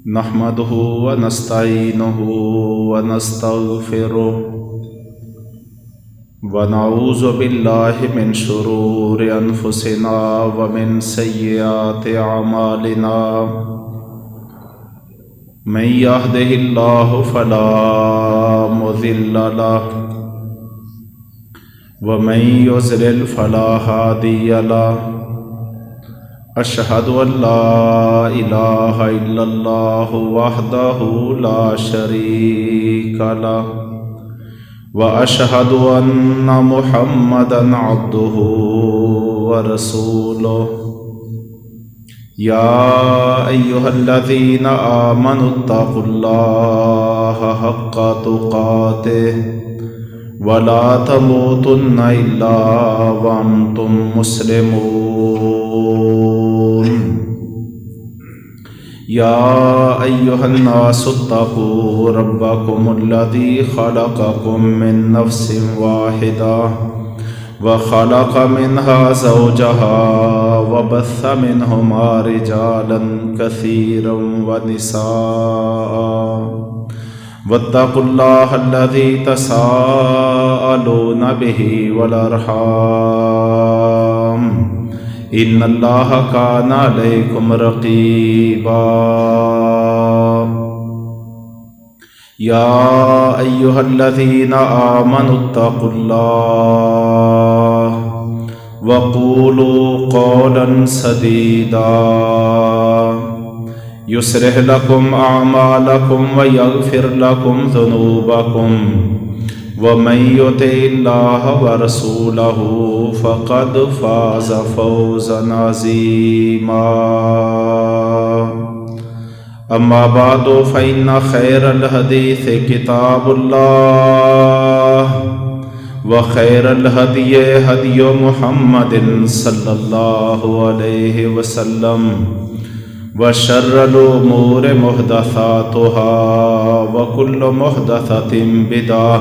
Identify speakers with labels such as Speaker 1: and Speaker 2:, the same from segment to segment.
Speaker 1: نحمده ونستعينه ونستغفره ونعوذ بالله من شرور أنفسنا ومن سيئات أعمالنا من يهده الله فلا مضل له ومن يضلل فلا هادي له أشهد أن لا إله إلا الله وحده لا شريك له وأشهد أن محمدا عبده ورسوله يا أيها الذين آمنوا اتقوا الله حق تقاته ولا تموتن إلا وأنتم مسلمون يا أيها الناس اتقوا ربكم الذي خلقكم من نفس واحدة وخلق منها زوجها وبث منهما رجالا كثيرا ونساء واتقوا الله الذي تساءلون به والأرحام إن الله كان عليكم رقيبا يا أيها الذين آمنوا اتقوا الله وقولوا قولا سديدا يصلح لكم أعمالكم ويغفر لكم ذنوبكم ومن يطع الله ورسوله فقد فاز فوزا عظيما أما بعد فإن خير الحديث كتاب الله وخير الهدي هدي محمد صلى الله عليه وسلم وشر الأمور محدثاتها وكل محدثة بدعة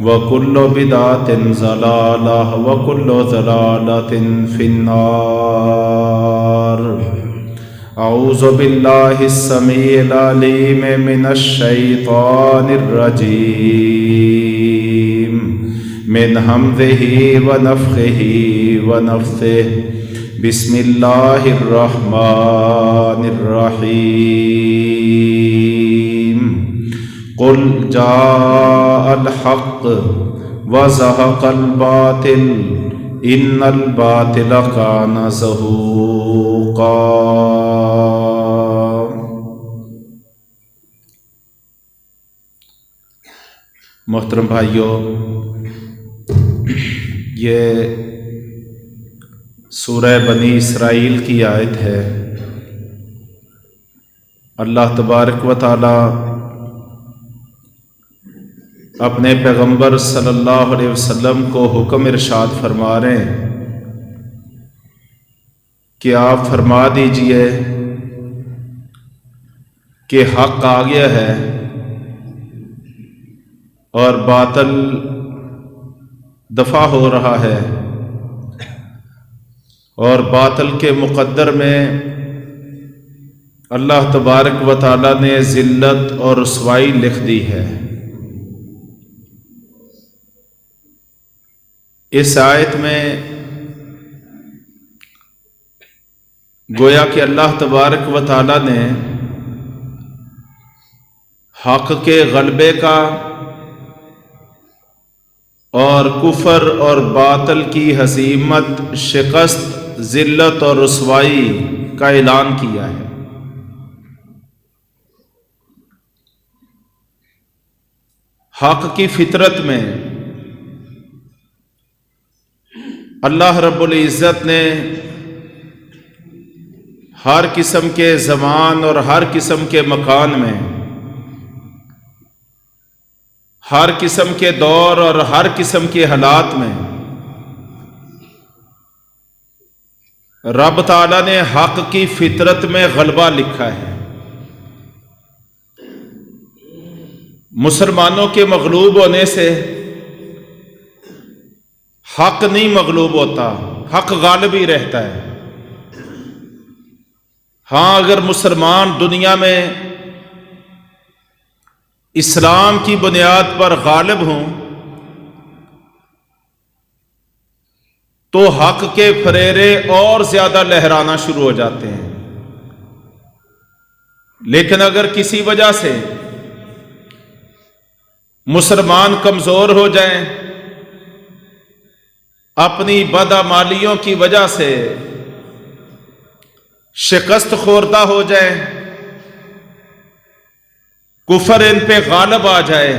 Speaker 1: وكل بدعة ضلالة وكل ضلالة في النار أعوذ بالله السميع العليم من الشيطان الرجيم من همزه ونفخه ونفثه بسم الله الرحمن الرحيم قل جاء الحق وزهق الباطل إن الباطل كان زهوقا۔ محترم بھائیو، یہ سورہ بنی اسرائیل کی آیت ہے۔ اللہ تبارک و تعالی اپنے پیغمبر صلی اللہ علیہ وسلم کو حکم ارشاد فرما رہے ہیں کہ آپ فرما دیجئے کہ حق آ گیا ہے اور باطل دفع ہو رہا ہے، اور باطل کے مقدر میں اللہ تبارک و تعالی نے ذلت اور رسوائی لکھ دی ہے۔ اس آیت میں گویا کہ اللہ تبارک و تعالی نے حق کے غلبے کا اور کفر اور باطل کی ہزیمت، شکست، ذلت اور رسوائی کا اعلان کیا ہے۔ حق کی فطرت میں اللہ رب العزت نے ہر قسم کے زمان اور ہر قسم کے مکان میں، ہر قسم کے دور اور ہر قسم کے حالات میں رب تعالیٰ نے حق کی فطرت میں غلبہ لکھا ہے۔ مسلمانوں کے مغلوب ہونے سے حق نہیں مغلوب ہوتا، حق غالب ہی رہتا ہے۔ ہاں اگر مسلمان دنیا میں اسلام کی بنیاد پر غالب ہوں تو حق کے فریرے اور زیادہ لہرانا شروع ہو جاتے ہیں. لیکن اگر کسی وجہ سے مسلمان کمزور ہو جائیں، اپنی بدعمالیوں کی وجہ سے شکست خوردہ ہو جائے، کفر ان پہ غالب آ جائے،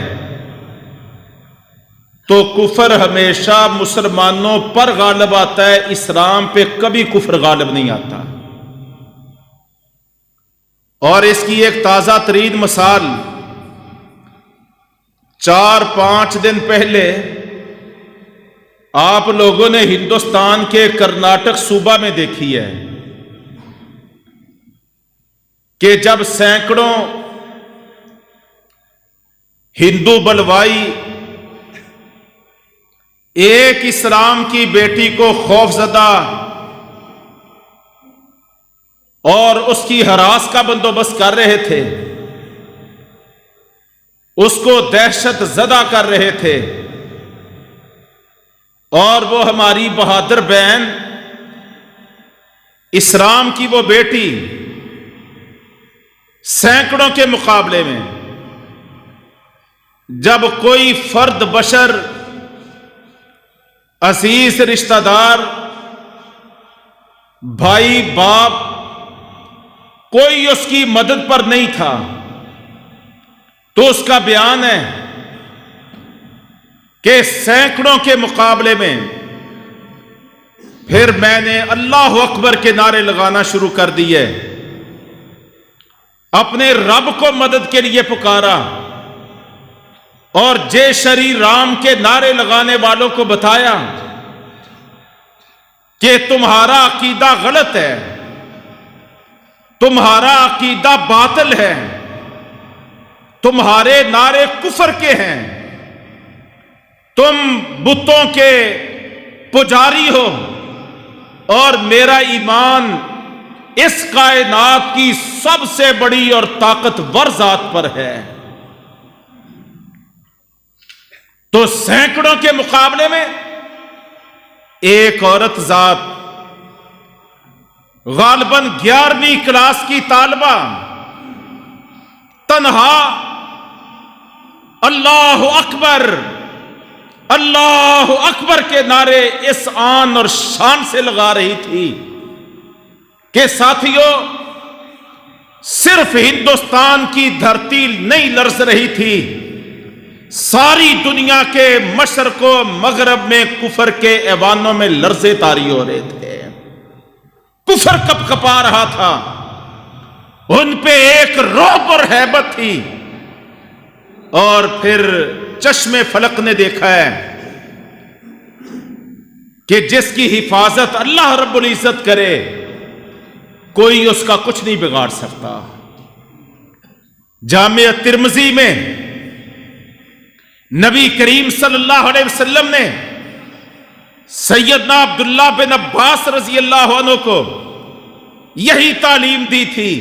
Speaker 1: تو کفر ہمیشہ مسلمانوں پر غالب آتا ہے، اسلام پہ کبھی کفر غالب نہیں آتا. اور اس کی ایک تازہ ترین مثال 4-5 دن پہلے آپ لوگوں نے ہندوستان کے کرناٹک صوبہ میں دیکھی ہے کہ جب سینکڑوں ہندو بلوائی ایک اسلام کی بیٹی کو خوفزدہ اور اس کی ہراس کا بندوبست کر رہے تھے، اس کو دہشت زدہ کر رہے تھے، اور وہ ہماری بہادر بہن اسلام کی وہ بیٹی سینکڑوں کے مقابلے میں جب کوئی فرد بشر، عزیز رشتہ دار، بھائی باپ، کوئی اس کی مدد پر نہیں تھا، تو اس کا بیان ہے کہ سینکڑوں کے مقابلے میں پھر میں نے اللہ اکبر کے نعرے لگانا شروع کر دیے، اپنے رب کو مدد کے لیے پکارا، اور جے شری رام کے نعرے لگانے والوں کو بتایا کہ تمہارا عقیدہ غلط ہے، تمہارا عقیدہ باطل ہے، تمہارے نعرے کفر کے ہیں، تم بتوں کے پجاری ہو، اور میرا ایمان اس کائنات کی سب سے بڑی اور طاقتور ذات پر ہے. تو سینکڑوں کے مقابلے میں ایک عورت ذات، غالباً 11ویں کلاس کی طالبہ، تنہا اللہ اکبر اللہ اکبر کے نعرے اس آن اور شان سے لگا رہی تھی کہ ساتھیوں، صرف ہندوستان کی دھرتی نہیں لرز رہی تھی، ساری دنیا کے مشرق و مغرب میں کفر کے ایوانوں میں لرزے طاری ہو رہے تھے. کفر کپ کپا رہا تھا، ان پہ ایک رعب اور ہیبت تھی. اور پھر چشم فلک نے دیکھا ہے کہ جس کی حفاظت اللہ رب العزت کرے، کوئی اس کا کچھ نہیں بگاڑ سکتا. جامع ترمذی میں نبی کریم صلی اللہ علیہ وسلم نے سیدنا عبداللہ بن عباس رضی اللہ عنہ کو یہی تعلیم دی تھی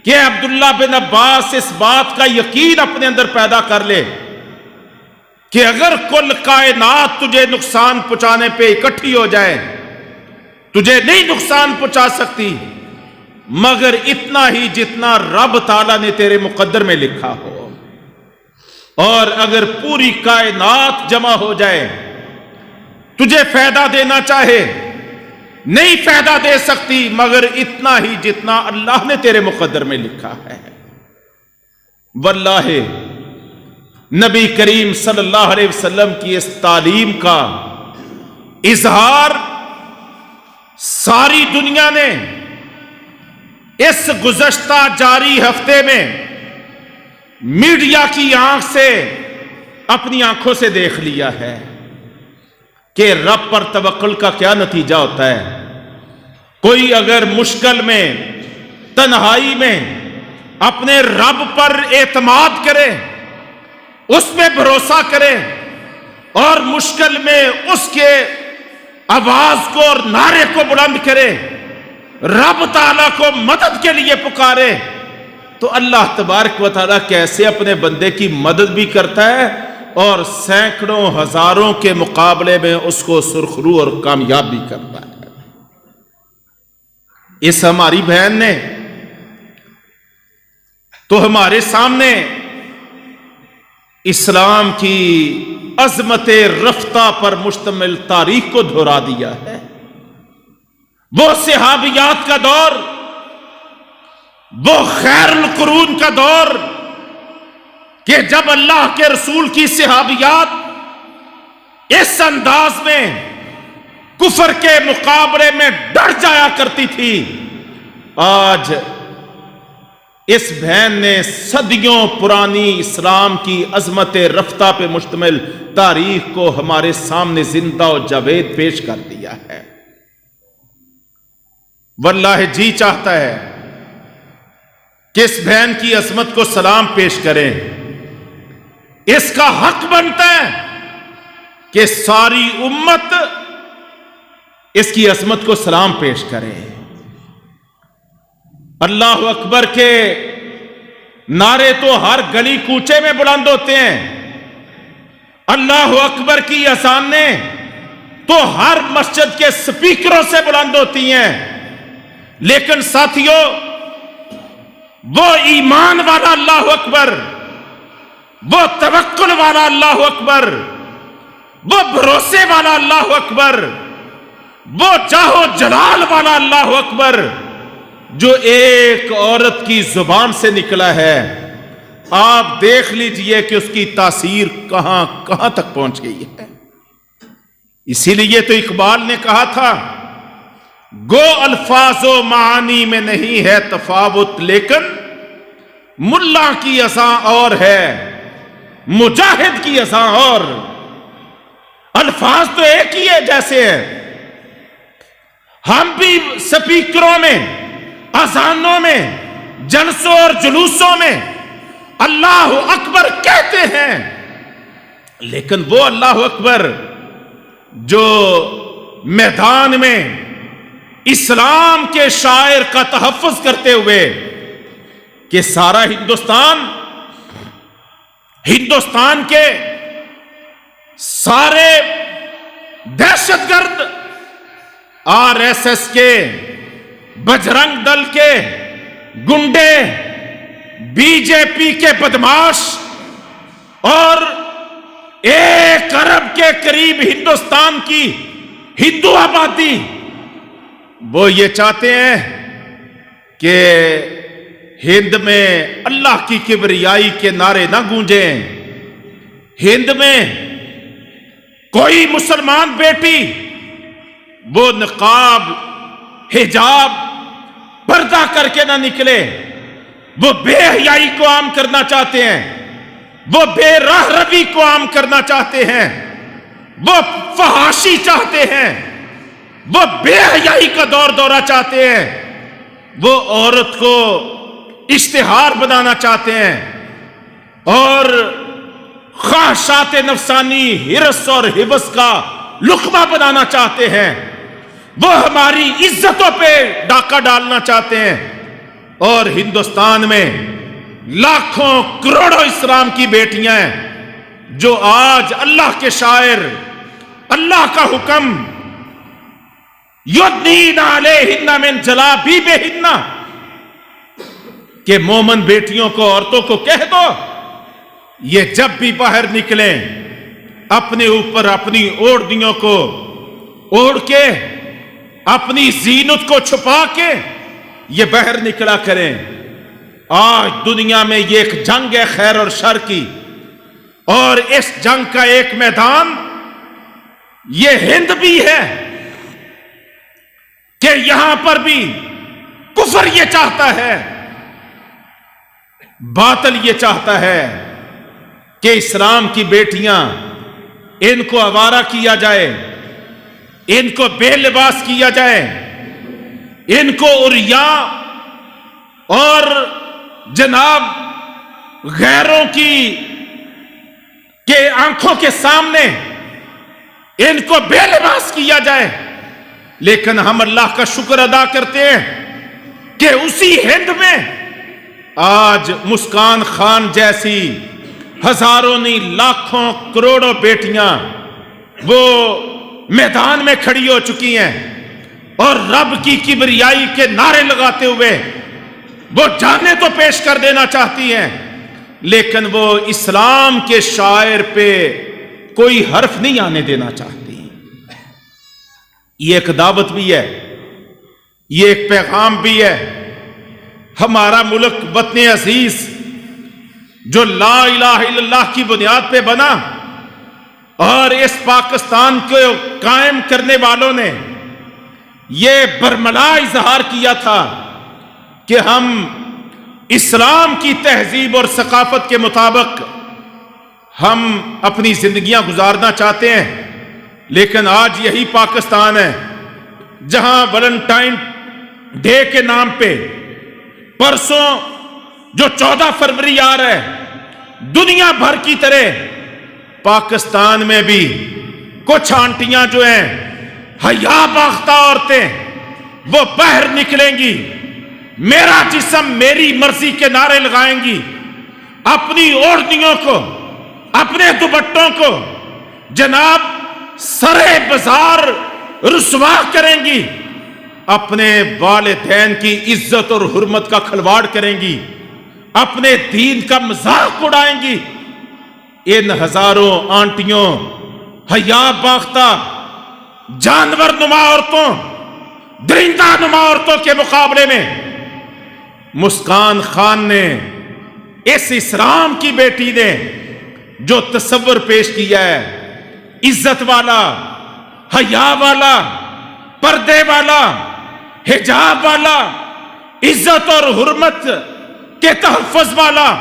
Speaker 1: کہ عبداللہ بن عباس اس بات کا یقین اپنے اندر پیدا کر لے کہ اگر کل کائنات تجھے نقصان پہنچانے پہ اکٹھی ہو جائے، تجھے نہیں نقصان پہنچا سکتی مگر اتنا ہی جتنا رب تعالیٰ نے تیرے مقدر میں لکھا ہو. اور اگر پوری کائنات جمع ہو جائے، تجھے فائدہ دینا چاہے، نہیں فائدہ دے سکتی مگر اتنا ہی جتنا اللہ نے تیرے مقدر میں لکھا ہے. واللہ نبی کریم صلی اللہ علیہ وسلم کی اس تعلیم کا اظہار ساری دنیا نے اس گزشتہ جاری ہفتے میں میڈیا کی آنکھ سے، اپنی آنکھوں سے دیکھ لیا ہے کہ رب پر توکل کا کیا نتیجہ ہوتا ہے. کوئی اگر مشکل میں، تنہائی میں اپنے رب پر اعتماد کرے، اس پہ بھروسہ کرے، اور مشکل میں اس کے آواز کو اور نعرے کو بلند کرے، رب تعالیٰ کو مدد کے لیے پکارے، تو اللہ تبارک و تعالیٰ کیسے اپنے بندے کی مدد بھی کرتا ہے اور سینکڑوں ہزاروں کے مقابلے میں اس کو سرخرو اور کامیاب بھی کرتا ہے۔ اس ہماری بہن نے تو ہمارے سامنے اسلام کی عظمت رفتہ پر مشتمل تاریخ کو دہرا دیا ہے۔ وہ صحابیات کا دور، وہ خیر القرون کا دور کہ جب اللہ کے رسول کی صحابیات اس انداز میں کفر کے مقابلے میں ڈٹ جایا کرتی تھی، آج اس بہن نے صدیوں پرانی اسلام کی عظمت رفتہ پہ مشتمل تاریخ کو ہمارے سامنے زندہ و جاوید پیش کر دیا ہے۔ واللہ جی چاہتا ہے کہ اس بہن کی عظمت کو سلام پیش کریں۔ اس کا حق بنتا ہے کہ ساری امت اس کی عظمت کو سلام پیش کرے۔ اللہ اکبر کے نعرے تو ہر گلی کوچے میں بلند ہوتے ہیں، اللہ اکبر کی اذانیں تو ہر مسجد کے سپیکروں سے بلند ہوتی ہیں، لیکن ساتھیوں وہ ایمان والا اللہ اکبر، وہ توکل والا اللہ اکبر، وہ بھروسے والا اللہ اکبر، وہ جاہو جلال والا اللہ اکبر جو ایک عورت کی زبان سے نکلا ہے، آپ دیکھ لیجئے کہ اس کی تاثیر کہاں کہاں تک پہنچ گئی ہے۔ اسی لیے تو اقبال نے کہا تھا، گو الفاظ و معانی میں نہیں ہے تفاوت، لیکن ملا کی اذاں اور ہے، مجاہد کی اذاں اور۔ الفاظ تو ایک ہی ہے جیسے ہے، ہم بھی سپیکروں میں، اذانوں میں، جلسوں اور جلوسوں میں اللہ اکبر کہتے ہیں، لیکن وہ اللہ اکبر جو میدان میں اسلام کے شاعر کا تحفظ کرتے ہوئے کہ سارا ہندوستان کے سارے دہشت گرد، RSS کے، بجرنگ دل کے گنڈے، BJP کے بدماش اور 1 ارب کے قریب ہندوستان کی ہندو آبادی، وہ یہ چاہتے ہیں کہ ہند میں اللہ کی کبریائی کے نعرے نہ گونجیں، ہند میں کوئی مسلمان بیٹی وہ نقاب، حجاب، پردہ کر کے نہ نکلے، وہ بے حیائی کو عام کرنا چاہتے ہیں، وہ بے راہ روی کو عام کرنا چاہتے ہیں، وہ فحاشی چاہتے ہیں، وہ بے حیائی کا دورہ چاہتے ہیں، وہ عورت کو اشتہار بنانا چاہتے ہیں اور خواہشات نفسانی، ہرس اور حوث کا لقمہ بنانا چاہتے ہیں، وہ ہماری عزتوں پہ ڈاکہ ڈالنا چاہتے ہیں، اور ہندوستان میں لاکھوں کروڑوں اسلام کی بیٹیاں ہیں جو آج اللہ کے شاعر، اللہ کا حکم یدنین علیہن من جلابیبہن کہ مومن بیٹیوں کو، عورتوں کو کہہ دو یہ جب بھی باہر نکلیں اپنے اوپر اپنی اوڑھنیوں کو اوڑھ کے، اپنی زینت کو چھپا کے یہ باہر نکلا کریں۔ آج دنیا میں یہ ایک جنگ ہے خیر اور شر کی، اور اس جنگ کا ایک میدان یہ ہند بھی ہے کہ یہاں پر بھی کفر یہ چاہتا ہے، باطل یہ چاہتا ہے کہ اسلام کی بیٹیاں، ان کو آوارہ کیا جائے، ان کو بے لباس کیا جائے، ان کو عریاں اور جناب غیروں کے آنکھوں کے سامنے ان کو بے لباس کیا جائے۔ لیکن ہم اللہ کا شکر ادا کرتے ہیں کہ اسی ہند میں آج مسکان خان جیسی ہزاروں نہیں لاکھوں کروڑوں بیٹیاں وہ میدان میں کھڑی ہو چکی ہیں اور رب کی کبریائی کے نعرے لگاتے ہوئے وہ جانیں تو پیش کر دینا چاہتی ہیں، لیکن وہ اسلام کے شاعر پہ کوئی حرف نہیں آنے دینا چاہتی۔ یہ ایک دعوت بھی ہے، یہ ایک پیغام بھی ہے۔ ہمارا ملک وطن عزیز جو لا الہ الا اللہ کی بنیاد پہ بنا، اور اس پاکستان کو قائم کرنے والوں نے یہ برملا اظہار کیا تھا کہ ہم اسلام کی تہذیب اور ثقافت کے مطابق ہم اپنی زندگیاں گزارنا چاہتے ہیں، لیکن آج یہی پاکستان ہے جہاں ویلنٹائن ڈے کے نام پہ پرسوں جو 14 فروری آ رہا ہے، دنیا بھر کی طرح پاکستان میں بھی کچھ آنٹیاں جو ہیں حیا باختہ عورتیں وہ باہر نکلیں گی، میرا جسم میری مرضی کے نعرے لگائیں گی، اپنی اوڑھنیوں کو اپنے دوپٹوں کو جناب سرے بازار رسوا کریں گی، اپنے والدین کی عزت اور حرمت کا کھلواڑ کریں گی، اپنے دین کا مذاق اڑائیں گی۔ ان ہزاروں آنٹیوں حیا باختہ جانور نما عورتوں، درندہ نما عورتوں کے مقابلے میں مسکان خان نے، اس اسلام کی بیٹی نے جو تصور پیش کیا ہے، عزت والا، حیا والا، پردے والا، حجاب والا، عزت اور حرمت کے تحفظ والا،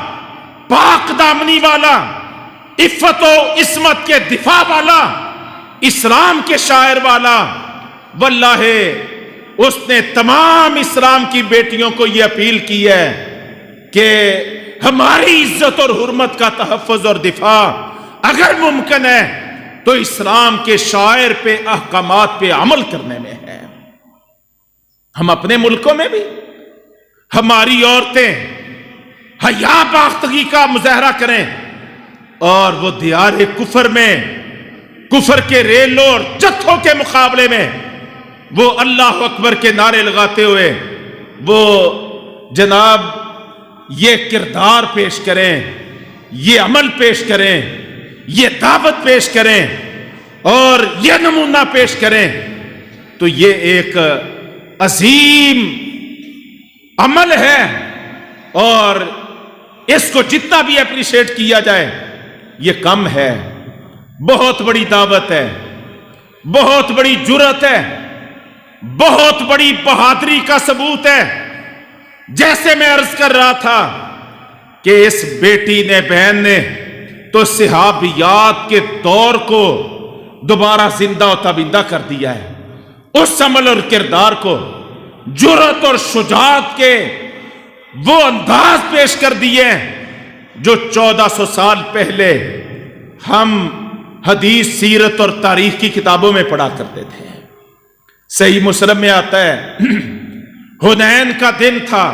Speaker 1: پاک دامنی والا، عفت و عصمت کے دفاع والا، اسلام کے شاعر والا، واللہ اس نے تمام اسلام کی بیٹیوں کو یہ اپیل کی ہے کہ ہماری عزت اور حرمت کا تحفظ اور دفاع اگر ممکن ہے تو اسلام کے شاعر پہ، احکامات پہ عمل کرنے میں ہے۔ ہم اپنے ملکوں میں بھی ہماری عورتیں حیا باختگی کا مظاہرہ کریں، اور وہ دیار کفر میں کفر کے ریلوں اور جتھوں کے مقابلے میں وہ اللہ اکبر کے نعرے لگاتے ہوئے وہ جناب یہ کردار پیش کریں، یہ عمل پیش کریں، یہ دعوت پیش کریں اور یہ نمونہ پیش کریں، تو یہ ایک عظیم عمل ہے، اور اس کو جتنا بھی اپریشیٹ کیا جائے یہ کم ہے۔ بہت بڑی دعوت ہے، بہت بڑی جرأت ہے، بہت بڑی بہادری کا ثبوت ہے۔ جیسے میں عرض کر رہا تھا کہ اس بیٹی نے، بہن نے تو صحابیات کے دور کو دوبارہ زندہ و تابندہ کر دیا ہے، اس عمل اور کردار کو، جرأت اور شجاعت کے وہ انداز پیش کر دیے جو 1400 سال پہلے ہم حدیث، سیرت اور تاریخ کی کتابوں میں پڑھا کرتے تھے۔ صحیح مسلم میں آتا ہے حنین کا دن تھا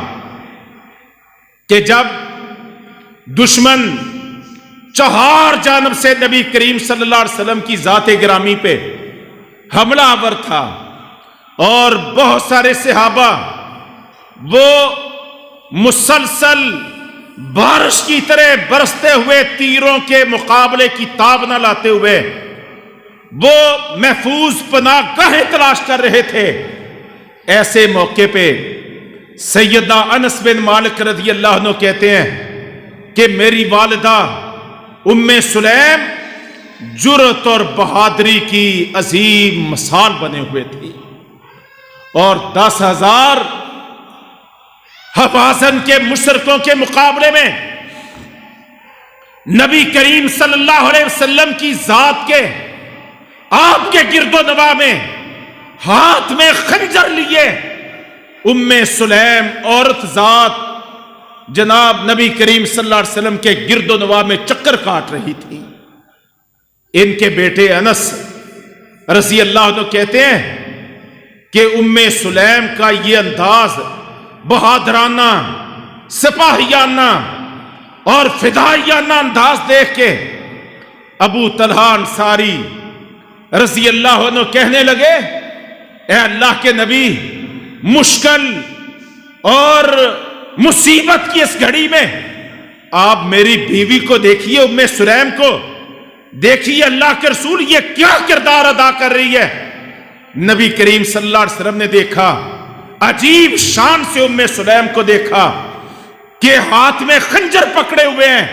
Speaker 1: کہ جب دشمن چہار جانب سے نبی کریم صلی اللہ علیہ وسلم کی ذات گرامی پہ حملہ آور تھا، اور بہت سارے صحابہ وہ مسلسل بارش کی طرح برستے ہوئے تیروں کے مقابلے کی تاب نہ لاتے ہوئے وہ محفوظ پناہ گاہیں تلاش کر رہے تھے۔ ایسے موقع پہ سیدنا انس بن مالک رضی اللہ عنہ کہتے ہیں کہ میری والدہ ام سلیم جرأت اور بہادری کی عظیم مثال بنے ہوئے تھی، اور 10,000 حوازن کے مشرکوں کے مقابلے میں نبی کریم صلی اللہ علیہ وسلم کی ذات کے، آپ کے گرد و نواح میں ہاتھ میں خنجر لیے ام سلیم عورت ذات جناب نبی کریم صلی اللہ علیہ وسلم کے گرد و نواح میں چکر کاٹ رہی تھی۔ ان کے بیٹے انس رضی اللہ عنہ کہتے ہیں کہ ام سلیم کا یہ انداز بہادرانہ، سپاہیانہ اور فدائیانہ انداز دیکھ کے ابو طلحہ انصاری رضی اللہ عنہ کہنے لگے، اے اللہ کے نبی، مشکل اور مصیبت کی اس گھڑی میں آپ میری بیوی کو دیکھیے، ام سلیم کو دیکھیے، اللہ کے رسول یہ کیا کردار ادا کر رہی ہے۔ نبی کریم صلی اللہ علیہ وسلم نے دیکھا، عجیب شان سے ام سلیم کو دیکھا کہ ہاتھ میں خنجر پکڑے ہوئے ہیں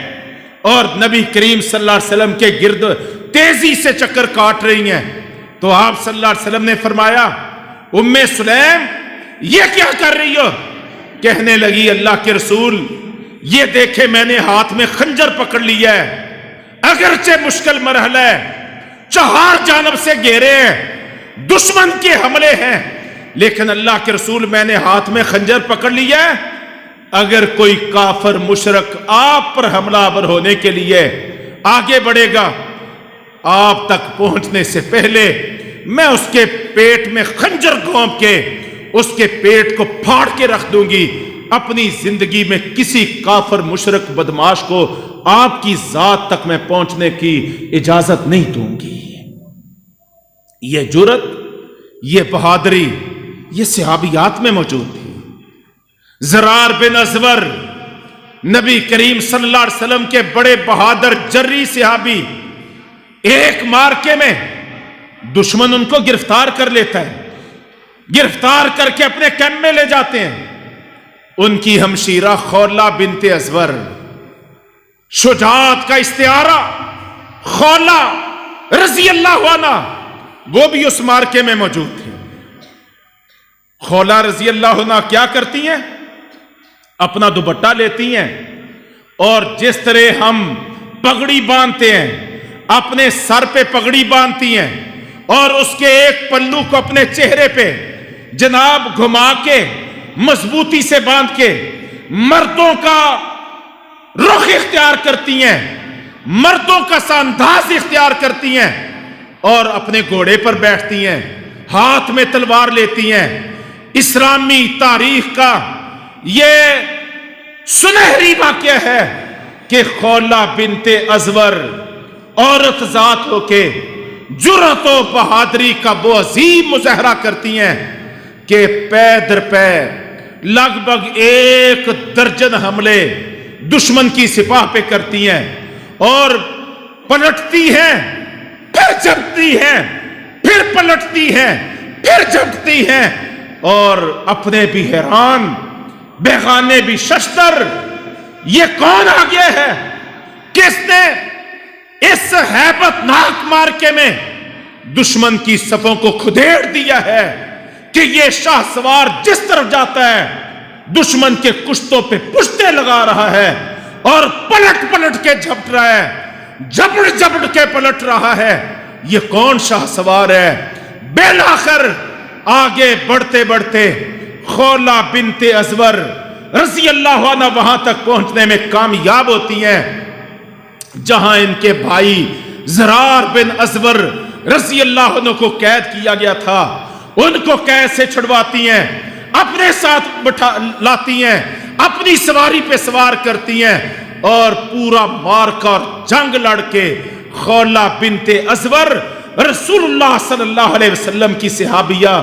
Speaker 1: اور نبی کریم صلی اللہ علیہ وسلم کے گرد تیزی سے چکر کاٹ رہی ہیں۔ تو آپ صلی اللہ علیہ وسلم نے فرمایا، ام سلیم یہ کیا کر رہی ہو؟ کہنے لگی، اللہ کے رسول یہ دیکھے میں نے ہاتھ میں خنجر پکڑ لیا ہے، اگرچہ مشکل مرحلہ ہے، چہار جانب سے گھیرے ہیں، دشمن کے حملے ہیں، لیکن اللہ کے رسول میں نے ہاتھ میں خنجر پکڑ لیا ہے، اگر کوئی کافر مشرک آپ پر حملہ آور ہونے کے لیے آگے بڑھے گا، آپ تک پہنچنے سے پہلے میں اس کے پیٹ میں خنجر گھونپ کے اس کے پیٹ کو پھاڑ کے رکھ دوں گی، اپنی زندگی میں کسی کافر مشرک بدماش کو آپ کی ذات تک میں پہنچنے کی اجازت نہیں دوں گی۔ یہ جرت، یہ بہادری، یہ صحابیات میں موجود تھی۔ زرار بن ازور نبی کریم صلی اللہ علیہ وسلم کے بڑے بہادر جری صحابی، ایک مارکے میں دشمن ان کو گرفتار کر لیتا ہے، گرفتار کر کے اپنے کیمپ میں لے جاتے ہیں۔ ان کی ہمشیرہ خولہ بنت ازور، شجاعت کا استعارہ، خولہ رضی اللہ عنہ، وہ بھی اس مارکے میں موجود تھی۔ خولہ رضی اللہ عنہ کیا کرتی ہیں؟ اپنا دوپٹہ لیتی ہیں اور جس طرح ہم پگڑی باندھتے ہیں، اپنے سر پہ پگڑی باندھتی ہیں اور اس کے ایک پلو کو اپنے چہرے پہ جناب گھما کے مضبوطی سے باندھ کے مردوں کا رخ اختیار کرتی ہیں، مردوں کا سا انداز اختیار کرتی ہیں اور اپنے گھوڑے پر بیٹھتی ہیں، ہاتھ میں تلوار لیتی ہیں۔ اسلامی تاریخ کا یہ سنہری واقعہ ہے کہ خولہ بنت ازور عورت ذات ہو کے جرأت و بہادری کا وہ عظیم مظاہرہ کرتی ہیں کہ پے در پے لگ بھگ 1 درجن حملے دشمن کی سپاہ پہ کرتی ہیں اور پلٹتی ہیں، پھر جھپتی ہیں، پھر پلٹتی ہیں، پھر جھپتی ہیں، اور اپنے بھی حیران، بیگانے بھی ششدر، یہ کون آ گیا ہے؟ کس نے اس ہیبت ناک مارکے میں دشمن کی صفوں کو کھدیڑ دیا ہے کہ یہ شاہ سوار جس طرف جاتا ہے دشمن کے کشتوں پہ پشتے لگا رہا ہے اور پلٹ پلٹ کے جھپٹ رہا ہے، جبڑ جبڑ کے پلٹ رہا ہے۔ یہ کون شاہ سوار ہے؟ بالآخر آگے بڑھتے بڑھتے خولہ بنت ازور رضی اللہ عنہ وہاں تک پہنچنے میں کامیاب ہوتی ہیں جہاں ان کے بھائی زرار بن ازور رضی اللہ عنہ کو قید کیا گیا تھا۔ ان کو قید سے چھڑواتی ہیں، اپنے ساتھ بٹھا لاتی ہیں، اپنی سواری پہ سوار کرتی ہیں اور پورا معرکہ اور جنگ لڑ کے خولہ بنت ازور رسول اللہ صلی اللہ علیہ وسلم کی صحابیہ،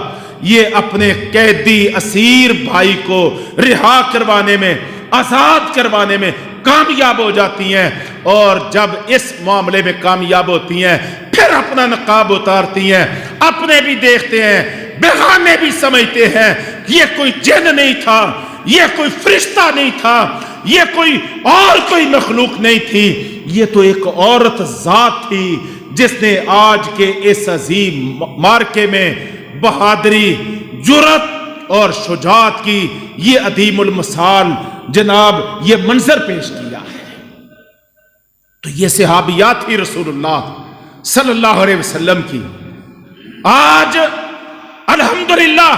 Speaker 1: یہ اپنے قیدی اسیر بھائی کو رہا کروانے میں، آزاد کروانے میں کامیاب ہو جاتی ہیں، اور جب اس معاملے میں کامیاب ہوتی ہیں پھر اپنا نقاب اتارتی ہیں، اپنے بھی دیکھتے ہیں، بیگانے بھی سمجھتے ہیں یہ کوئی جن نہیں تھا، یہ کوئی فرشتہ نہیں تھا، یہ کوئی اور کوئی مخلوق نہیں تھی، یہ تو ایک عورت ذات تھی جس نے آج کے اس عظیم مارکے میں بہادری، جرأت اور شجاعت کی یہ عظیم المثال جناب یہ منظر پیش کیا ہے۔ تو یہ صحابیات ہی رسول اللہ صلی اللہ علیہ وسلم کی۔ آج الحمدللہ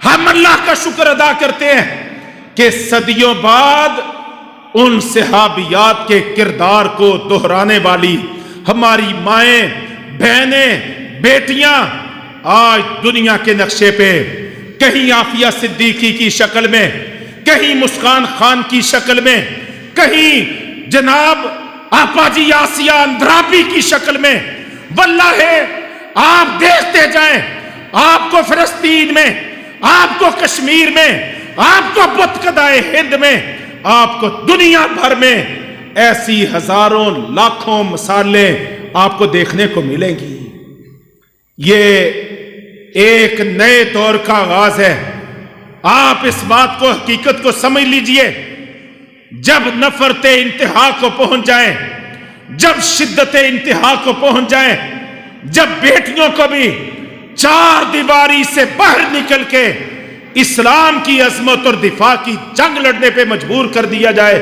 Speaker 1: ہم اللہ کا شکر ادا کرتے ہیں کہ صدیوں بعد ان صحابیات کے کردار کو دہرانے والی ہماری مائیں، بہنیں، بیٹیاں آج دنیا کے نقشے پہ کہیں عافیہ صدیقی کی شکل میں، کہیں مسکان خان کی شکل میں، کہیں جناب آپا جی آسیہ اندرابی کی شکل میں. واللہ آپ دیکھتے جائیں، آپ کو فلسطین میں، آپ کو کشمیر میں، آپ کو بتکدائے ہند میں، آپ کو دنیا بھر میں ایسی ہزاروں لاکھوں مثالیں آپ کو دیکھنے کو ملیں گی. یہ ایک نئے دور کا آغاز ہے. آپ اس بات کو، حقیقت کو سمجھ لیجئے، جب نفرت انتہا کو پہنچ جائیں، جب شدت انتہا کو پہنچ جائیں، جب بیٹیوں کو بھی چار دیواری سے باہر نکل کے اسلام کی عظمت اور دفاع کی جنگ لڑنے پہ مجبور کر دیا جائے،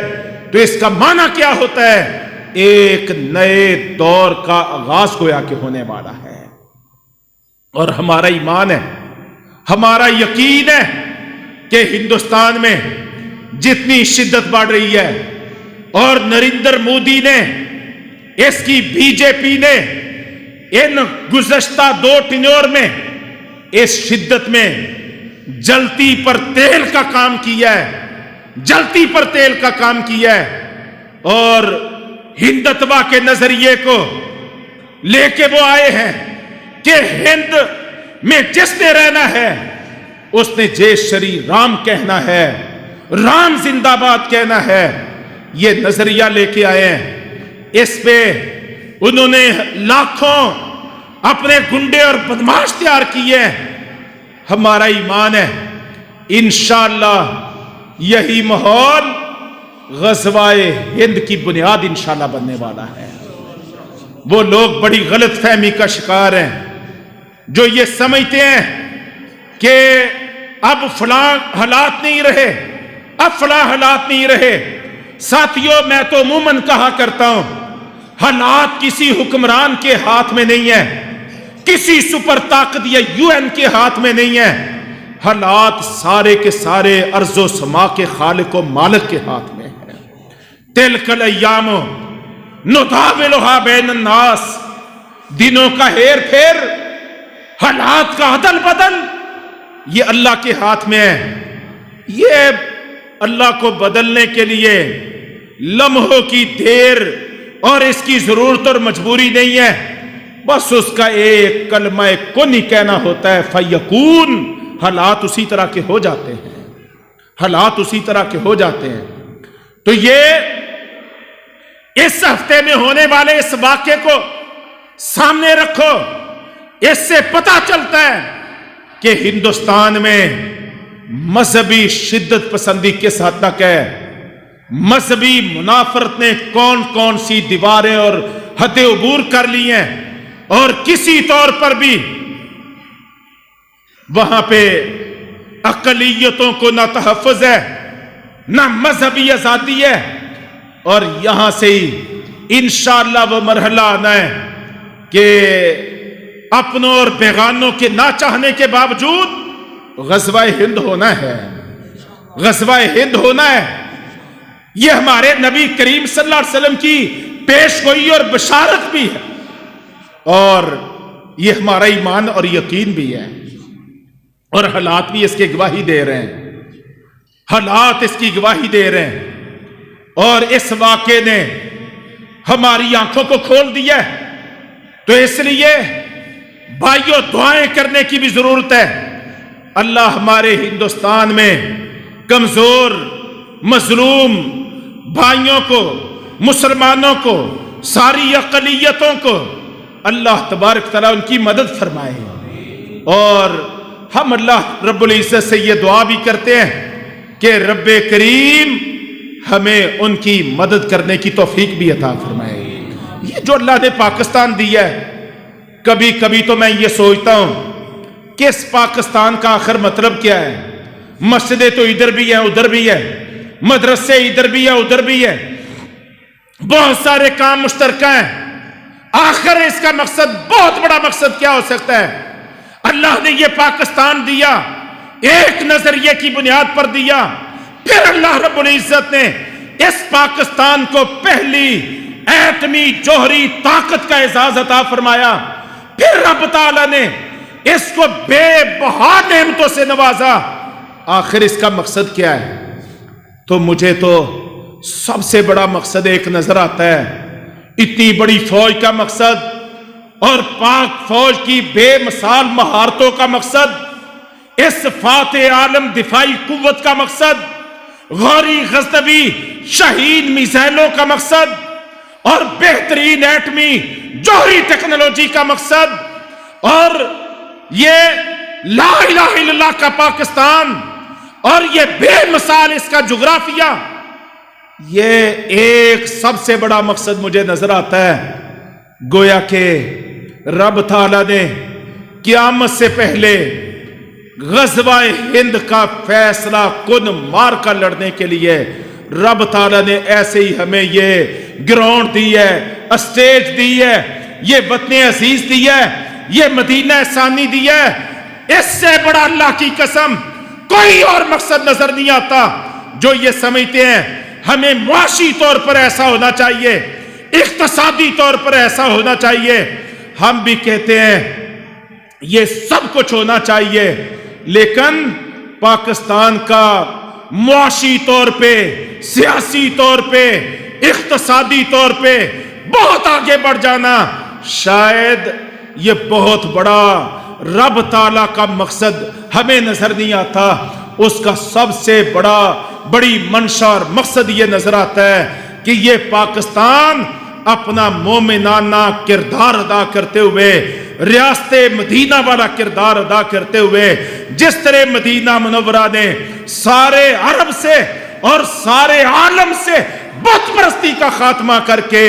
Speaker 1: تو اس کا معنی کیا ہوتا ہے؟ ایک نئے دور کا آغاز گویا کہ ہونے والا ہے. اور ہمارا ایمان ہے، ہمارا یقین ہے کہ ہندوستان میں جتنی شدت بڑھ رہی ہے، اور نریندر مودی نے، اس کی بی جے پی نے ان گزشتہ 2 ٹینیور میں اس شدت میں جلتی پر تیل کا کام کیا ہے، جلتی پر تیل کا کام کیا ہے. اور ہندتوا کے نظریے کو لے کے وہ آئے ہیں کہ ہند میں جس نے رہنا ہے اس نے جے شری رام کہنا ہے، رام زندہ باد کہنا ہے. یہ نظریہ لے کے آئے ہیں. اس پہ انہوں نے لاکھوں اپنے گنڈے اور بدماش تیار کیے. ہمارا ایمان ہے انشاءاللہ یہی ماحول غزوائے ہند کی بنیاد انشاءاللہ بننے والا ہے. وہ لوگ بڑی غلط فہمی کا شکار ہیں جو یہ سمجھتے ہیں کہ اب فلاں حالات نہیں رہے، اب فلاں حالات نہیں رہے. ساتھیوں، میں تو عموماً کہا کرتا ہوں، حالات کسی حکمران کے ہاتھ میں نہیں ہے، کسی سپر طاقت یا UN کے ہاتھ میں نہیں ہے. حالات سارے کے سارے ارض و سما کے خالق و مالک کے ہاتھ میں ہے. تلک الایام نداولھا بین الناس، دنوں کا ہیر پھیر، حالات کا عدل بدل، یہ اللہ کے ہاتھ میں ہے. یہ اللہ کو بدلنے کے لیے لمحوں کی دیر اور اس کی ضرورت اور مجبوری نہیں ہے. بس اس کا ایک کلمہ کن ہی کہنا ہوتا ہے، فیکون. حالات اسی طرح کے ہو جاتے ہیں، حالات اسی طرح کے ہو جاتے ہیں. تو یہ اس ہفتے میں ہونے والے اس واقعے کو سامنے رکھو. اس سے پتہ چلتا ہے کہ ہندوستان میں مذہبی شدت پسندی کس حد تک ہے، مذہبی منافرت نے کون کون سی دیواریں اور حدیں عبور کر لی ہیں، اور کسی طور پر بھی وہاں پہ اقلیتوں کو نہ تحفظ ہے، نہ مذہبی آزادی ہے. اور یہاں سے ہی انشاءاللہ وہ مرحلہ آنا ہے کہ اپنوں اور بیگانوں کے نہ چاہنے کے باوجود غزوہ ہند ہونا ہے، غزوہ ہند ہونا ہے. یہ ہمارے نبی کریم صلی اللہ علیہ وسلم کی پیش گوئی اور بشارت بھی ہے، اور یہ ہمارا ایمان اور یقین بھی ہے. اور حالات بھی اس کی گواہی دے رہے ہیں، حالات اس کی گواہی دے رہے ہیں. اور اس واقعے نے ہماری آنکھوں کو کھول دیا ہے. تو اس لیے بھائیوں، دعائیں کرنے کی بھی ضرورت ہے. اللہ ہمارے ہندوستان میں کمزور مظلوم بھائیوں کو، مسلمانوں کو، ساری اقلیتوں کو اللہ تبارک تعالیٰ ان کی مدد فرمائے. اور ہم اللہ رب العزت سے یہ دعا بھی کرتے ہیں کہ رب کریم ہمیں ان کی مدد کرنے کی توفیق بھی عطا فرمائے. یہ جو اللہ نے پاکستان دیا ہے، کبھی کبھی تو میں یہ سوچتا ہوں کہ اس پاکستان کا آخر مطلب کیا ہے؟ مسجدیں تو ادھر بھی ہیں ادھر بھی ہے، مدرسے ادھر بھی ہے ادھر بھی ہے، بہت سارے کام مشترکہ ہیں. آخر اس کا مقصد، بہت بڑا مقصد کیا ہو سکتا ہے؟ اللہ نے یہ پاکستان دیا، ایک نظریے کی بنیاد پر دیا. پھر اللہ رب العزت نے اس پاکستان کو پہلی ایٹمی جوہری طاقت کا اعزاز عطا فرمایا. پھر رب تعالیٰ نے اس کو بے بہا نعمتوں سے نوازا. آخر اس کا مقصد کیا ہے؟ تو مجھے تو سب سے بڑا مقصد ایک نظر آتا ہے، اتنی بڑی فوج کا مقصد اور پاک فوج کی بے مثال مہارتوں کا مقصد، اس فاتح عالم دفاعی قوت کا مقصد، غوری غزنوی شہید میزائلوں کا مقصد اور بہترین ایٹمی جوہری ٹیکنالوجی کا مقصد، اور یہ لا الہ الا اللہ کا پاکستان اور یہ بے مثال اس کا جغرافیہ، یہ ایک سب سے بڑا مقصد مجھے نظر آتا ہے۔ گویا کہ رب تعالیٰ نے قیامت سے پہلے غزوہ ہند کا فیصلہ کن مار کا لڑنے کے لیے رب تعالیٰ نے ایسے ہی ہمیں یہ گراؤنڈ دی ہے، اسٹیج دی ہے، یہ وطن عزیز دی ہے، یہ مدینہ ثانی دی ہے۔ اس سے بڑا اللہ کی قسم کوئی اور مقصد نظر نہیں آتا۔ جو یہ سمجھتے ہیں ہمیں معاشی طور پر ایسا ہونا چاہیے، اقتصادی طور پر ایسا ہونا چاہیے، ہم بھی کہتے ہیں یہ سب کچھ ہونا چاہیے، لیکن پاکستان کا معاشی طور پہ، سیاسی طور پہ، اقتصادی طور پہ بہت آگے بڑھ جانا، شاید یہ بہت بڑا رب تعالیٰ کا مقصد ہمیں نظر نہیں آتا۔ اس کا سب سے بڑی منشا اور مقصد یہ نظر آتا ہے کہ یہ پاکستان اپنا مومنانہ کردار ادا کرتے ہوئے، ریاست مدینہ والا کردار ادا کرتے ہوئے، جس طرح مدینہ منورہ نے سارے عرب سے اور سارے عالم سے بت پرستی کا خاتمہ کر کے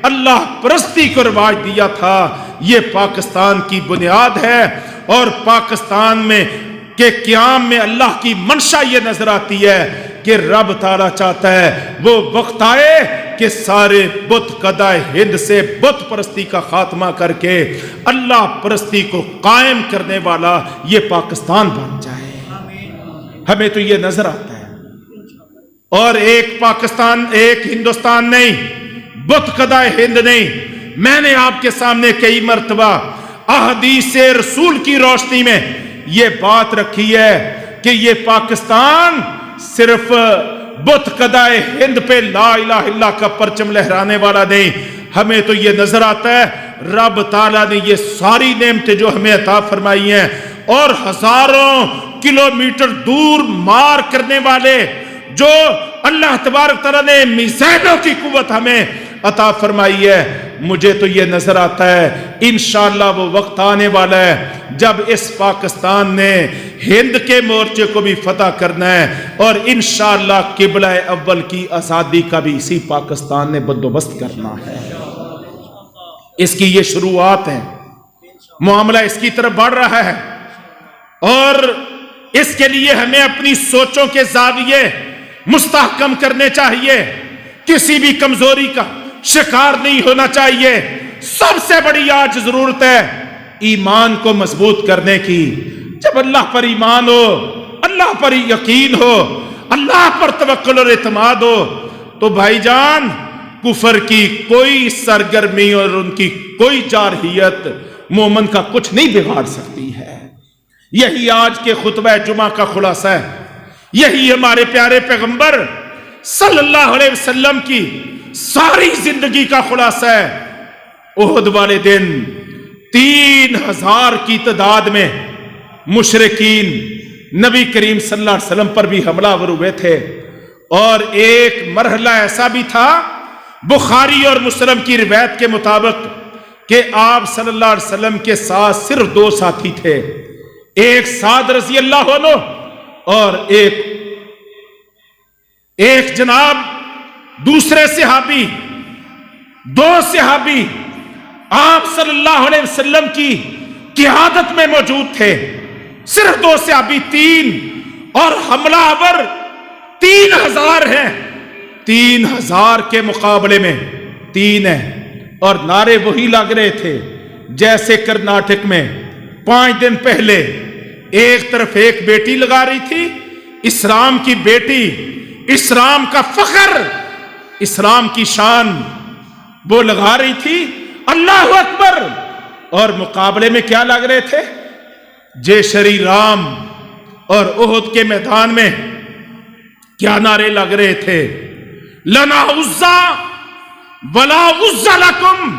Speaker 1: اللہ پرستی کو رواج دیا تھا، یہ پاکستان کی بنیاد ہے۔ اور پاکستان میں کے قیام میں اللہ کی منشا یہ نظر آتی ہے کہ رب تعالیٰ چاہتا ہے وہ وقت آئے کہ سارے بت قدہ ہند سے بت پرستی کا خاتمہ کر کے اللہ پرستی کو قائم کرنے والا یہ پاکستان بن جائے۔ ہمیں تو یہ نظر آتا ہے۔ اور ایک پاکستان، ایک ہندوستان نہیں، بت قدہ ہند نہیں، میں نے آپ کے سامنے کئی مرتبہ احادیث رسول کی روشنی میں یہ بات رکھی ہے کہ یہ پاکستان صرف بت قدہ ہند پہ لا الہ الا اللہ کا پرچم لہرانے والا نہیں، ہمیں تو یہ نظر آتا ہے رب تعالیٰ نے یہ ساری نعمتیں جو ہمیں عطا فرمائی ہیں اور ہزاروں کلومیٹر دور مار کرنے والے جو اللہ تبارک تعالیٰ نے میزائلوں کی قوت ہمیں عطا فرمائی ہے، مجھے تو یہ نظر آتا ہے انشاءاللہ وہ وقت آنے والا ہے جب اس پاکستان نے ہند کے مورچے کو بھی فتح کرنا ہے، اور انشاءاللہ قبلہ اول کی آزادی کا بھی اسی پاکستان نے بندوبست کرنا ہے۔ اس کی یہ شروعات ہیں، معاملہ اس کی طرف بڑھ رہا ہے، اور اس کے لیے ہمیں اپنی سوچوں کے زاویے مستحکم کرنے چاہیے، کسی بھی کمزوری کا شکار نہیں ہونا چاہیے۔ سب سے بڑی آج ضرورت ہے ایمان کو مضبوط کرنے کی۔ جب اللہ پر ایمان ہو، اللہ پر یقین ہو، اللہ پر توکل اور اعتماد ہو، تو بھائی جان کفر کی کوئی سرگرمی اور ان کی کوئی جارحیت مومن کا کچھ نہیں بگاڑ سکتی ہے۔ یہی آج کے خطبہ جمعہ کا خلاصہ ہے، یہی ہمارے پیارے پیغمبر صلی اللہ علیہ وسلم کی ساری زندگی کا خلاصہ ہے۔ احد والے دن 3000 کی تعداد میں مشرکین نبی کریم صلی اللہ علیہ وسلم پر بھی حملہ آور ہوئے تھے، اور ایک مرحلہ ایسا بھی تھا بخاری اور مسلم کی روایت کے مطابق کہ آپ صلی اللہ علیہ وسلم کے ساتھ صرف 2 ساتھی تھے، ایک سعد رضی اللہ عنہ اور ایک جناب دوسرے صحابی، 2 صحابی آپ صلی اللہ علیہ وسلم کی قیادت میں موجود تھے، صرف 2 صحابی 3 اور حملہ آور 3000 ہیں، 3000 کے مقابلے میں 3 ہیں، اور نعرے وہی لگ رہے تھے جیسے کرناٹک میں 5 دن پہلے ایک طرف ایک بیٹی لگا رہی تھی، اسلام کی بیٹی، اسلام کا فخر، اسلام کی شان، وہ لگا رہی تھی اللہ اکبر، اور مقابلے میں کیا لگ رہے تھے؟ جے شری رام، اور احد کے میدان میں کیا نعرے لگ رہے تھے؟ لنا عزا ولا عزا لکم.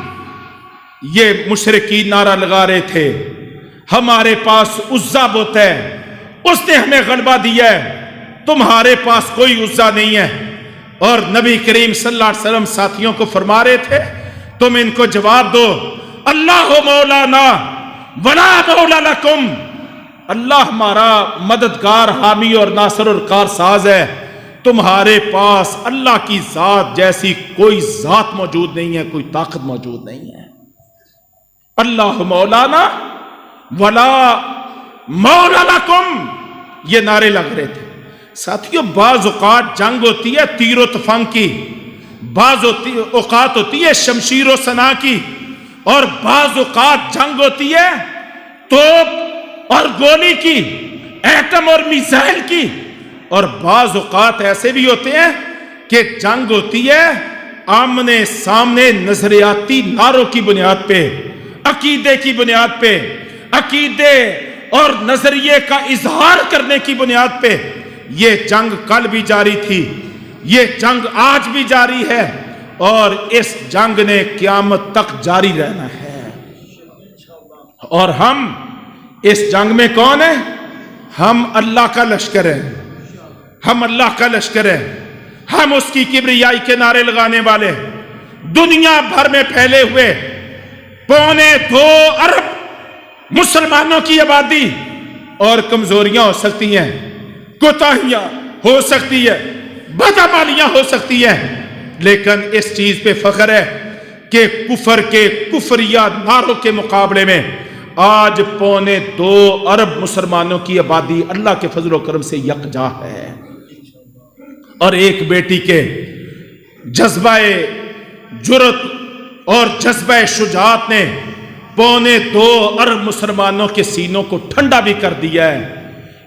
Speaker 1: یہ مشرکین نعرہ لگا رہے تھے ہمارے پاس عزا بت ہے، اس نے ہمیں غلبہ دیا ہے، تمہارے پاس کوئی عزا نہیں ہے. اور نبی کریم صلی اللہ علیہ وسلم ساتھیوں کو فرما رہے تھے تم ان کو جواب دو اللہ مولانا ولا مولا لکم. اللہ ہمارا مددگار، حامی اور ناصر اور کارساز ہے، تمہارے پاس اللہ کی ذات جیسی کوئی ذات موجود نہیں ہے، کوئی طاقت موجود نہیں ہے. اللہ مولانا ولا مولا لکم، یہ نعرے لگ رہے تھے. ساتھیوں بعض اوقات جنگ ہوتی ہے تیر و تفنگ کی، بعض اوقات ہوتی ہے شمشیر و سنا کی، اور بعض اوقات جنگ ہوتی ہے توپ اور گولی کی، ایٹم اور میزائل کی، اور بعض اوقات ایسے بھی ہوتے ہیں کہ جنگ ہوتی ہے آمنے سامنے نظریاتی نعروں کی بنیاد پہ، عقیدے کی بنیاد پہ، عقیدے اور نظریے کا اظہار کرنے کی بنیاد پہ. یہ جنگ کل بھی جاری تھی، یہ جنگ آج بھی جاری ہے، اور اس جنگ نے قیامت تک جاری رہنا ہے. اور ہم اس جنگ میں کون ہیں؟ ہم اللہ کا لشکر ہیں، ہم اللہ کا لشکر ہیں، ہم اس کی کبریائی کے نعرے لگانے والے. دنیا بھر میں پھیلے ہوئے 2.25 ارب مسلمانوں کی آبادی، اور کمزوریاں ہو سکتی ہیں، کوتاہیاں ہو سکتی ہے، بدعمالیاں ہو سکتی ہیں، لیکن اس چیز پہ فخر ہے کہ کفر کے کفریہ نعروں کے مقابلے میں آج 2.25 ارب مسلمانوں کی آبادی اللہ کے فضل و کرم سے یکجا ہے. اور ایک بیٹی کے جذبہ جرت اور جذبہ شجاعت نے 2.25 ارب مسلمانوں کے سینوں کو ٹھنڈا بھی کر دیا ہے،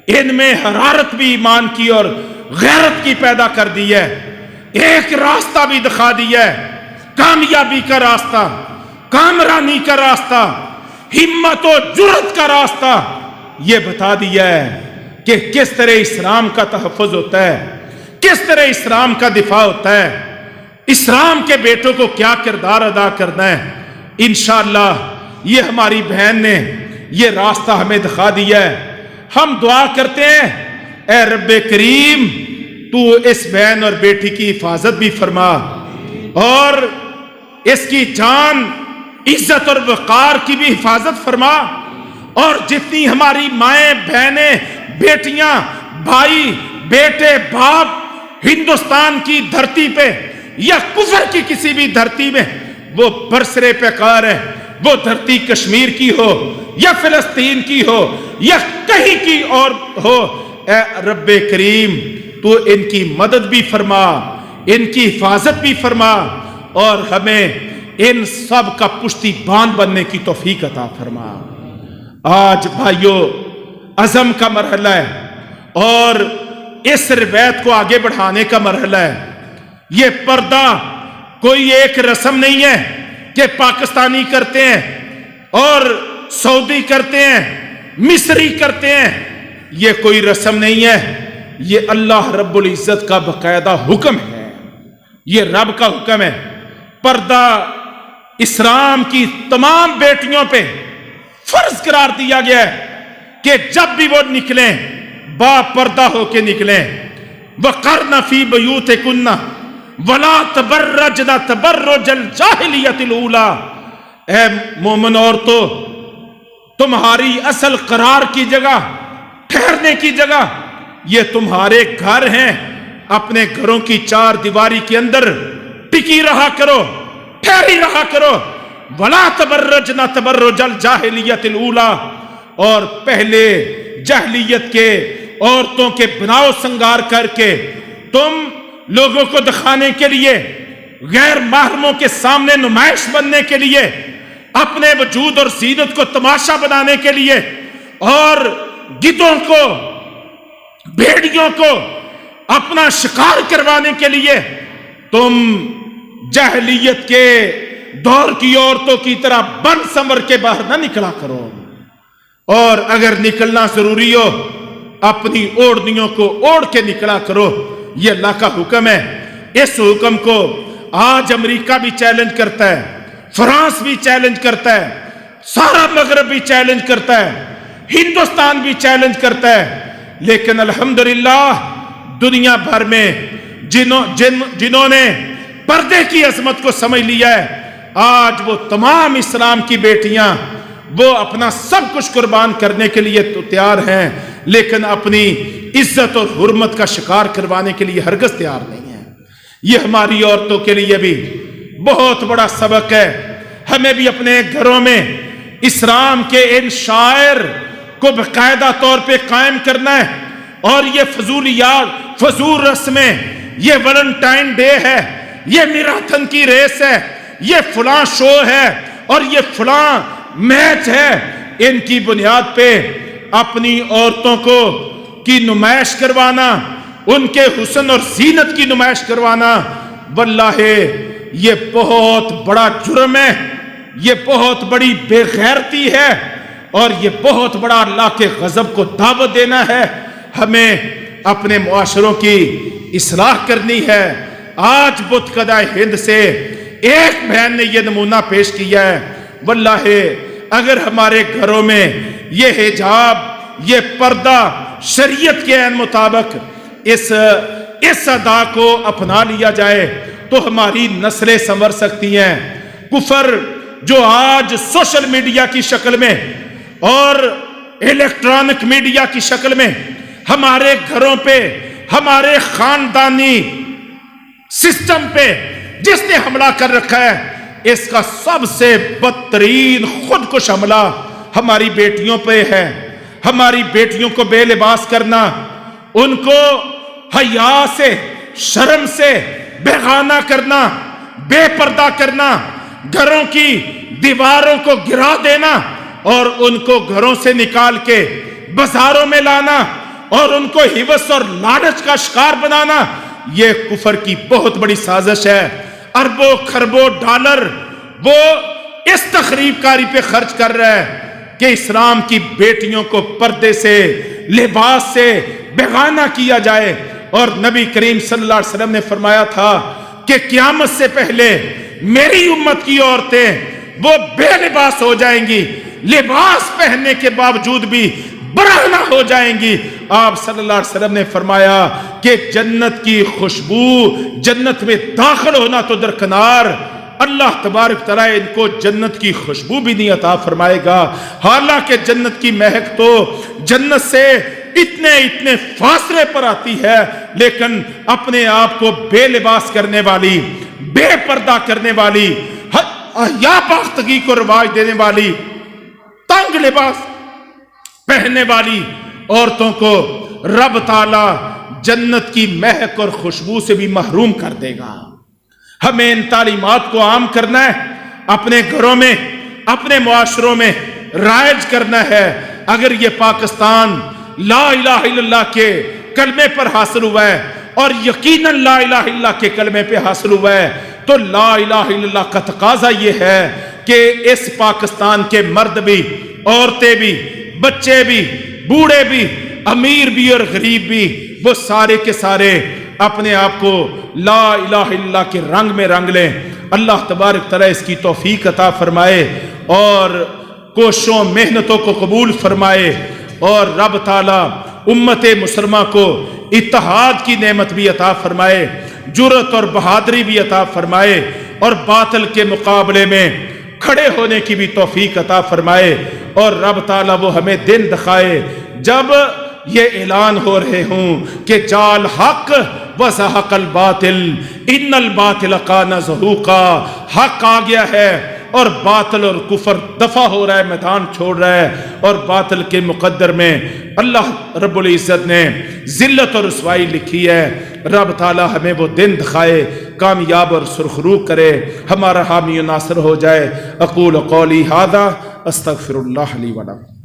Speaker 1: ان میں حرارت بھی ایمان کی اور غیرت کی پیدا کر دی ہے. ایک راستہ بھی دکھا دیا ہے، کامیابی کا راستہ، کامرانی کا راستہ، ہمت و جرت کا راستہ. یہ بتا دیا ہے کہ کس طرح اسلام کا تحفظ ہوتا ہے، کس طرح اسلام کا دفاع ہوتا ہے، اسلام کے بیٹوں کو کیا کردار ادا کرنا ہے. انشاءاللہ یہ ہماری بہن نے یہ راستہ ہمیں دکھا دیا ہے. ہم دعا کرتے ہیں اے رب کریم تو اس بہن اور بیٹی کی حفاظت بھی فرما، اور اس کی جان، عزت اور وقار کی بھی حفاظت فرما، اور جتنی ہماری مائیں، بہنیں، بیٹیاں، بھائی، بیٹے، باپ ہندوستان کی دھرتی پہ یا کفر کی کسی بھی دھرتی میں وہ برسرے پیکار ہے، وہ دھرتی کشمیر کی ہو یا فلسطین کی ہو یا کہیں کی اور ہو، اے رب کریم تو ان کی مدد بھی فرما، ان کی حفاظت بھی فرما، اور ہمیں ان سب کا پشتی بان بننے کی توفیق عطا فرما. آج بھائیوں عزم کا مرحلہ ہے اور اس روایت کو آگے بڑھانے کا مرحلہ ہے. یہ پردہ کوئی ایک رسم نہیں ہے کہ پاکستانی کرتے ہیں اور سعودی کرتے ہیں، مصری کرتے ہیں. یہ کوئی رسم نہیں ہے، یہ اللہ رب العزت کا باقاعدہ حکم ہے، یہ رب کا حکم ہے. پردہ اسلام کی تمام بیٹیوں پہ فرض قرار دیا گیا ہے کہ جب بھی وہ نکلیں با پردہ ہو کے نکلیں. وَقَرْنَ فِي بُيُوتِكُنَّ وَلَا تَبَرَّجْنَ تَبَرُّجَ الْجَاهِلِيَّةِ الْأُولَىٰ. اے مومن عورتوں، تمہاری اصل قرار کی جگہ، ٹھہرنے کی جگہ یہ تمہارے گھر ہیں. اپنے گھروں کی 4 دیواری کے اندر ٹکی رہا کرو، ٹھہری رہا کرو. وَلَا تَبَرَّجْنَ تَبَرُّجَ الْجَاهِلِيَّةِ الْأُولَىٰ. اور پہلے جاہلیت کے عورتوں کے بناؤ سنگار کر کے تم لوگوں کو دکھانے کے لیے، غیر محرموں کے سامنے نمائش بننے کے لیے، اپنے وجود اور زینت کو تماشا بنانے کے لیے، اور گدھوں کو، بھیڑیوں کو اپنا شکار کروانے کے لیے تم جاہلیت کے دور کی عورتوں کی طرح بن سنور کے باہر نہ نکلا کرو. اور اگر نکلنا ضروری ہو اپنی اوڑھنیوں کو اوڑھ کے نکلا کرو. یہ اللہ کا حکم ہے. اس حکم کو آج امریکہ بھی چیلنج کرتا ہے, فرانس بھی چیلنج کرتا ہے, سارا مغرب بھی چیلنج کرتا ہے, ہندوستان بھی چیلنج کرتا ہے. لیکن الحمدللہ دنیا بھر میں جنہوں نے پردے کی عظمت کو سمجھ لیا ہے, آج وہ تمام اسلام کی بیٹیاں وہ اپنا سب کچھ قربان کرنے کے لیے تو تیار ہیں, لیکن اپنی عزت اور حرمت کا شکار کروانے کے لیے ہرگز تیار نہیں ہیں. یہ ہماری عورتوں کے لیے بھی بہت بڑا سبق ہے. ہمیں بھی اپنے گھروں میں اسلام کے ان شعائر کو باقاعدہ طور پہ قائم کرنا ہے. اور یہ فضولیات, فضول رسمیں, یہ ویلنٹائن ڈے ہے, یہ میراتھن کی ریس ہے, یہ فلاں شو ہے اور یہ فلاں میچ ہے, ان کی بنیاد پہ اپنی عورتوں کو کی نمائش کروانا, ان کے حسن اور زینت کی نمائش کروانا, واللہ یہ بہت بڑا جرم ہے, یہ بہت بڑی بے غیرتی ہے, اور یہ بہت بڑا اللہ کے غضب کو دعوت دینا ہے. ہمیں اپنے معاشروں کی اصلاح کرنی ہے. آج بت قدائے ہند سے ایک بہن نے یہ نمونہ پیش کیا ہے. واللہ اگر ہمارے گھروں میں یہ حجاب, یہ پردہ شریعت کے عین مطابق اس ادا کو اپنا لیا جائے تو ہماری نسلیں سنور سکتی ہیں. کفر جو آج سوشل میڈیا کی شکل میں اور الیکٹرانک میڈیا کی شکل میں ہمارے گھروں پہ, ہمارے خاندانی سسٹم پہ جس نے حملہ کر رکھا ہے, اس کا سب سے بدترین خودکش حملہ ہماری بیٹیوں پہ ہے. ہماری بیٹیوں کو بے لباس کرنا, ان کو حیا سے, شرم سے بیگانہ کرنا, بے پردہ کرنا, گھروں کی دیواروں کو گرا دینا اور ان کو گھروں سے نکال کے بازاروں میں لانا اور ان کو ہوس اور لالچ کا شکار بنانا, یہ کفر کی بہت بڑی سازش ہے. اربوں خربوں ڈالر وہ اس تخریب کاری پہ خرچ کر رہا ہے کہ اسلام کی بیٹیوں کو پردے سے, لباس سے بیگانہ کیا جائے. اور نبی کریم صلی اللہ علیہ وسلم نے فرمایا تھا کہ قیامت سے پہلے میری امت کی عورتیں وہ بے لباس ہو جائیں گی, لباس پہننے کے باوجود بھی برہنہ ہو جائیں گی. آپ صلی اللہ علیہ وسلم نے فرمایا کہ جنت کی خوشبو, جنت میں داخل ہونا تو درکنار, اللہ تبارک تعالیٰ ان کو جنت کی خوشبو بھی نہیں عطا فرمائے گا. حالانکہ جنت کی مہک تو جنت سے اتنے فاصلے پر آتی ہے, لیکن اپنے آپ کو بے لباس کرنے والی, بے پردہ کرنے والی, حیا پاختگی کو رواج دینے والی, تنگ لباس پہننے والی عورتوں کو رب تعالیٰ جنت کی مہک اور خوشبو سے بھی محروم کر دے گا. ہمیں ان تعلیمات کو عام کرنا ہے, اپنے گھروں میں, اپنے معاشروں میں رائج کرنا ہے. اگر یہ پاکستان لا الہ الا اللہ کے کلمے پر حاصل ہوا ہے اور یقیناً لا الہ الا اللہ کے کلمے پہ حاصل ہوا ہے, تو لا الہ الا اللہ کا تقاضا یہ ہے کہ اس پاکستان کے مرد بھی, عورتیں بھی, بچے بھی, بوڑھے بھی, امیر بھی اور غریب بھی, وہ سارے کے سارے اپنے آپ کو لا الہ الا اللہ کے رنگ میں رنگ لیں. اللہ تبارک تعالیٰ اس کی توفیق عطا فرمائے اور کوششوں محنتوں کو قبول فرمائے, اور رب تعالیٰ امت مسلمہ کو اتحاد کی نعمت بھی عطا فرمائے, جرأت اور بہادری بھی عطا فرمائے, اور باطل کے مقابلے میں کھڑے ہونے کی بھی توفیق عطا فرمائے. اور رب تعالیٰ وہ ہمیں دن دکھائے جب یہ اعلان ہو رہے ہوں کہ جال حق وزہق الباطل ان الباطل کان زہوقا, حق آ گیا ہے اور باطل اور کفر دفع ہو رہا ہے, میدان چھوڑ رہا ہے. اور باطل کے مقدر میں اللہ رب العزت نے ذلت اور رسوائی لکھی ہے. رب تعالیٰ ہمیں وہ دن دکھائے, کامیاب اور سرخرو کرے, ہمارا حامی و ناصر ہو جائے. اقول قولی ھذا استغفر اللہ لی ولکم.